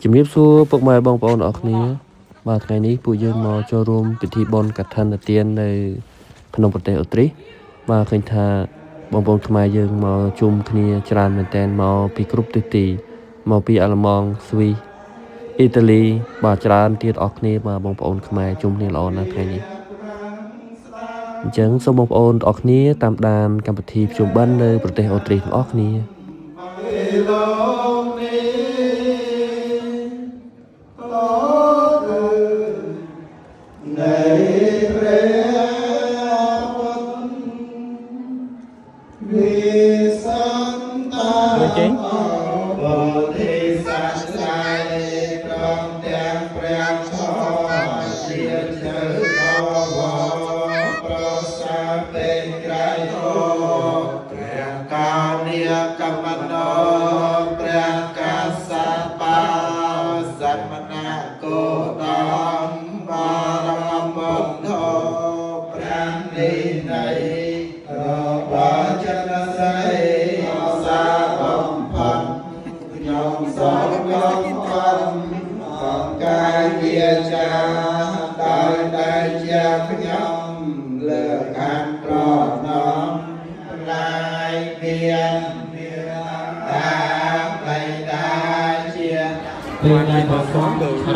ជំរាបសួរពុកម៉ែបងប្អូនអរគ្នាបាទថ្ងៃនេះពួកយើងមកចូលរួមពិធីបុណ្យកឋិនទាននៅក្នុងប្រទេសអូទ្រីសបាទឃើញថាបងប្អូនខ្មែរយើងមកជុំគ្នាច្រើនមែនទែនមកពីគ្រប់ទិសទីមកពីអាល្លឺម៉ង់ស្វីសអ៊ីតាលីបាទច្រើនទៀតអរគ្នាបាទបងប្អូនខ្មែរជុំគ្នាល្អណាស់ថ្ងៃនេះអញ្ចឹងសូមបងប្អូនអរគ្នាតាមដានកម្មវិធីភ្ជុំបិណ្ឌនៅប្រទេសអូទ្រីសទាំងអស់គ្នា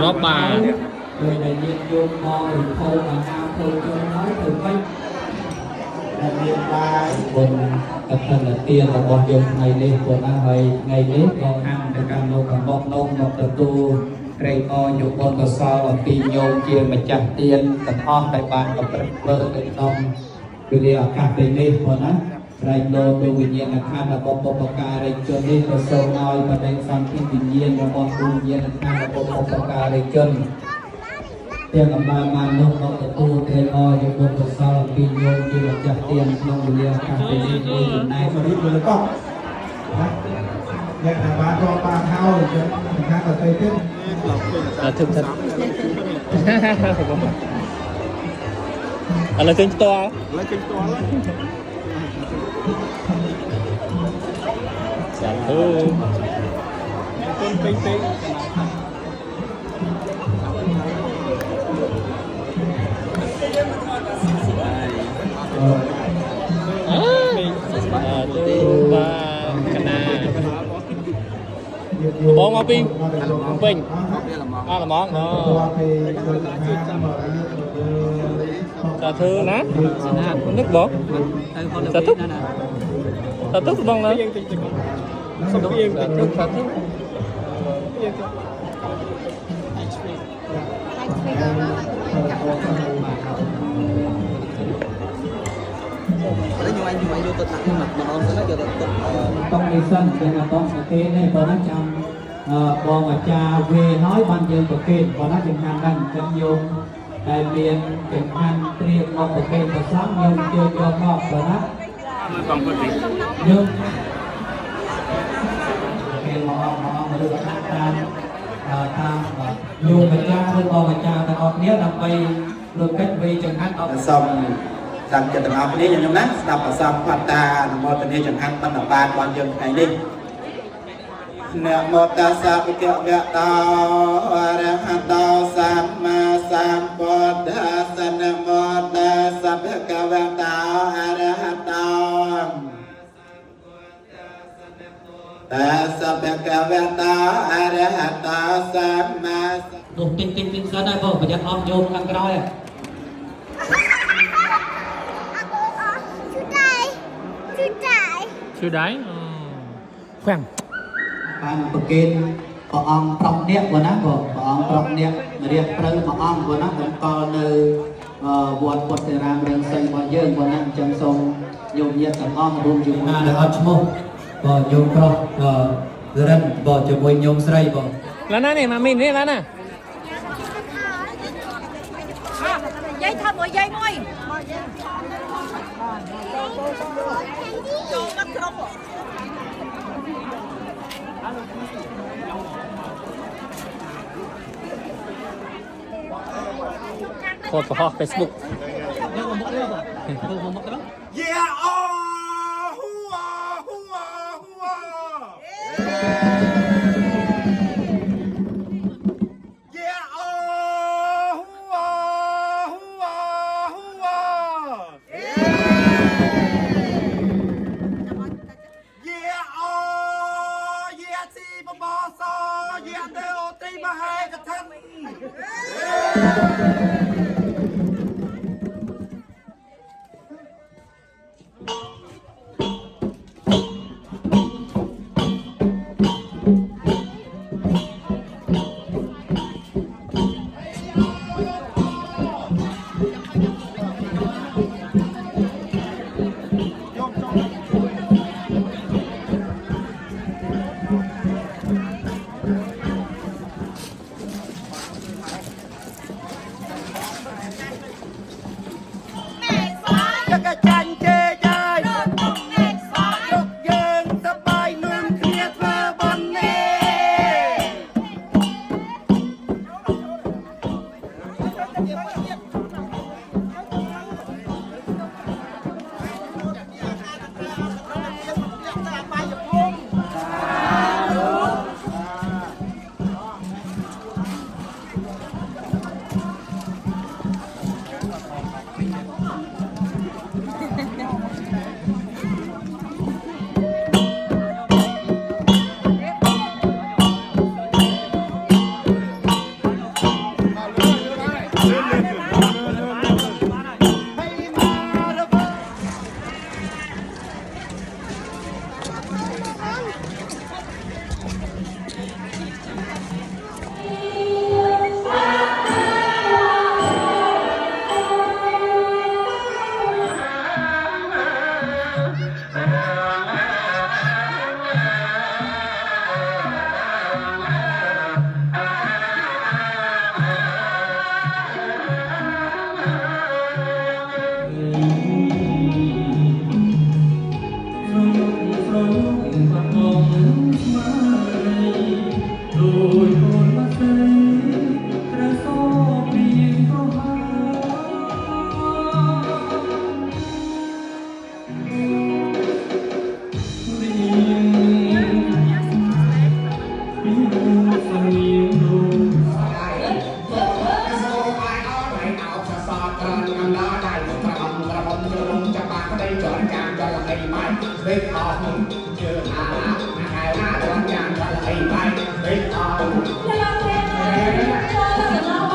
រ៉បបាដោយដែលយើងយកមករំភើបអាហារធ្វើចូលហើយទៅវិញដែលមានបាយបុណ្យកឋិនទានរបស់យើងថ្ងៃនេះប៉ុណ្ណាហើយថ្ងៃនេះក៏ខាងទៅកាន់លោកខាងមុខនោះមកទទួលត្រេកអរយកបុណ្យកុសលអំពីញោមជាម្ចាស់ទានទាំងអស់ដែលបានប្រព្រឹត្តធ្វើនៅក្នុងវិរិយឱកាសពេលនេះប៉ុណ្ណាត្រៃលោទវិញ្ញាណខណ្ឌរបស់បុព្វការីជននេះក៏សូមឲ្យបដិសន្ធិវិញ្ញាណរបស់វិញ្ញាណខណ្ឌរបស់បុព្វការីជនទាំងអំណាចបាននោះមកទទួលត្រេកអរយកបុណ្យកុសលអំពីញោមជាម្ចាស់ទានក្នុងវិរិយឱកាសពេលនេះមួយចំណែកមកនេះលើកប់អ្នកថាបានរកបានហើយខាងប្រទេសទៀតធឹកឥឡូវឃើញផ្ទាល់សាធុពេញបាទកណាបងមកពីពេញអាល្លឺម៉ង់សាធុណានឹកបងសាធុបងឡើយសុំពីយើងសាធុតង់នេះសិនទាំងអត់ប្រកេតនេះបើណាចាំបងអាចារ្យវេហើយបានយើងប្រកេតបើណាចំណានហ្នឹងចឹងយោមដែលមានចំណានត្រៀមមកប្រកេតប្រសងយើងជួយយកមកបើណាបងពុទ្ធយើងគេមកលើកតាមយោមអាចារ្យឬបងអាចារ្យទាំងអស់គ្នាដើម្បីលើកកិច្ចវេចំណានដល់សូមតាមចិត្តទាំងអស់គ្នាខ្ញុំណាស្ដាប់ប្រសាផត្តានមោទនីចង្ហាន់បណ្ឌបាតរបស់យើងថ្ងៃនេះនមោតាសាភិក្ខវៈតោអរហតោសម្មាសម្ពុទ្ធស្សនមោតាសាភិក្ខវៈតោអរហតោតាសាភិក្ខវៈតោអរហតោសម្មានោះទិញសិនដែរបងប្រយ័ត្នអស់យោមខាងក្រោយជឿដៃខ្វាំងបានប្រកេនព្រះអង្គប្រុសអ្នកបងណាបងព្រះអង្គប្រុសអ្នករៀបត្រូវព្រះអង្គបងណាបន្តនៅវត្តពុទ្ធិរាមរឿងសីរបស់យើងបងណាអញ្ចឹងសូមយោមញាតិទាំងអស់រួមជាមួយដែលអត់ឈ្មោះបងយោមប្រុសរិនបងជាមួយញោមស្រីបងឡាណានេះម៉ាមីនេះឡាណាយាយថាមួយយាយមួយចូលបាត់ក្រុម Khôi của họ Facebook. Yeah, oh, hua. hai cái thân cái chanh chê chơi chúc dương sắp bay nương kia thơ bần nè Hãy subscribe cho kênh Ghiền Mì Gõ để không bỏ lỡ